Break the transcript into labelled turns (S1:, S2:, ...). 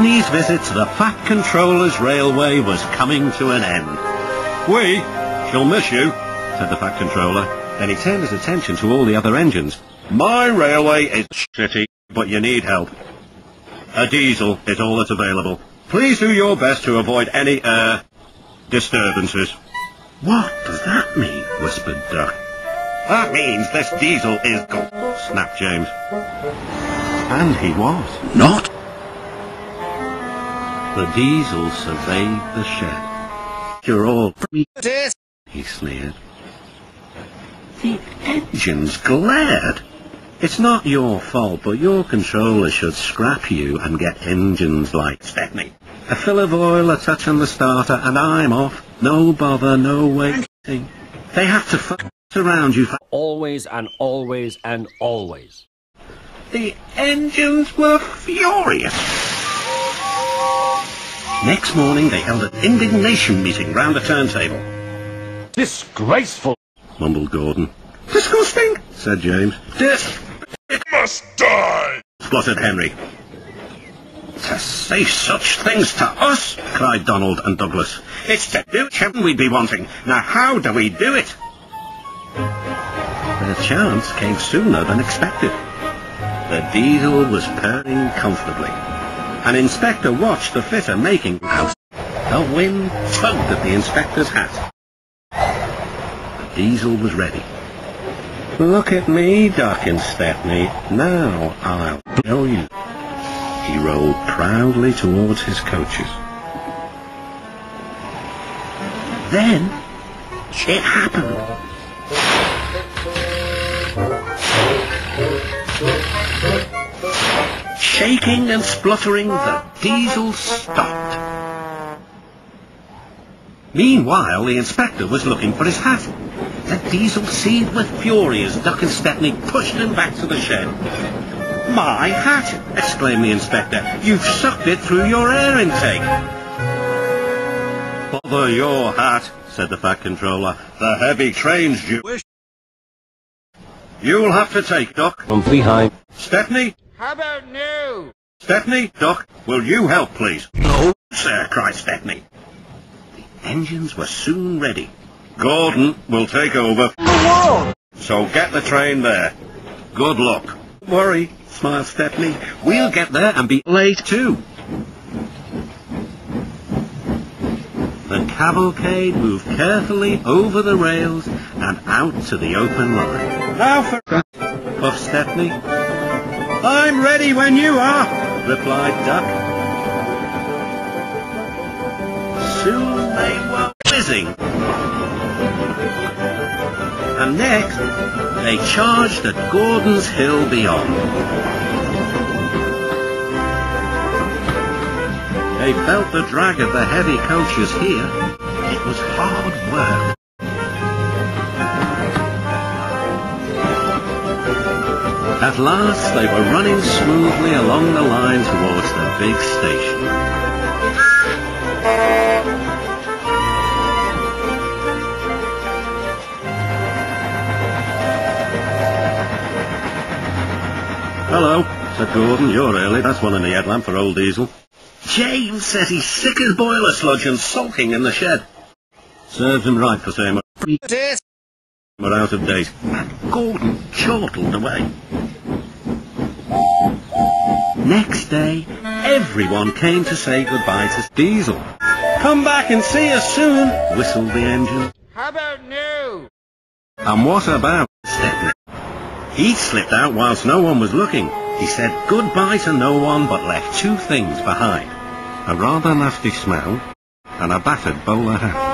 S1: Stepney's visit to the Fat Controller's railway was coming to an end. "We shall miss you," said the Fat Controller. Then he turned his attention to all the other engines. "My railway is shitty, but you need help. A diesel is all that's available. Please do your best to avoid any disturbances." "What does that mean?" whispered Duck. "That means this diesel is gone," snapped James. And he was. Not. The diesel surveyed the shed. "You're all pretty," he sneered. The engines glared. "It's not your fault, but your controller should scrap you and get engines like Stepney. A fill of oil, a touch on the starter, and I'm off. No bother, no waiting. They have to fuck around you for
S2: always and always and always."
S1: The engines were furious. Next morning they held an indignation meeting round a turntable.
S2: "Disgraceful,"
S1: mumbled Gordon. "Disgusting," said James. "It must die," spluttered Henry. "To say such things to us," cried Donald and Douglas. "It's to do it we'd be wanting. Now how do we do it?" The chance came sooner than expected. The diesel was purring comfortably. An inspector watched the fitter making house. The wind tugged at the inspector's hat. The diesel was ready. "Look at me, Duck and Stepney. Now I'll show you." He rolled proudly towards his coaches. Then it happened. Shaking and spluttering, the diesel stopped. Meanwhile, the inspector was looking for his hat. The diesel seethed with fury as Duck and Stepney pushed him back to the shed. "My hat!" exclaimed the inspector. "You've sucked it through your air intake." "Bother your hat," said the Fat Controller. "The heavy train's due. You'll have to take, Duck."
S2: "From behind."
S1: "Stepney?"
S3: How about no?
S1: "Stepney, Duck, will you help, please?" "No, sir," cried Stepney. The engines were soon ready. "Gordon will take over. So get the train there. Good luck." "Don't worry," smiled Stepney. "We'll get there and be late too." The cavalcade moved carefully over the rails and out to the open line. "Now for puffed Stepney. "I'm ready when you are," replied Duck. Soon they were whizzing. And next, they charged at Gordon's Hill beyond. They felt the drag of the heavy coaches here. It was hard work. At last they were running smoothly along the line towards the big station. "Hello," said Gordon. "You're early. That's one in the headlamp for old Diesel." "James says he's sick as boiler sludge and sulking in the shed." "Serves him right for saying we're out of date." Gordon chortled away. Next day, everyone came to say goodbye to Diesel. "Come back and see us soon," whistled the engine.
S3: How about no?
S1: "And what about Stepney?" He slipped out whilst no one was looking. He said goodbye to no one but left two things behind: a rather nasty smell and a battered bowler hat.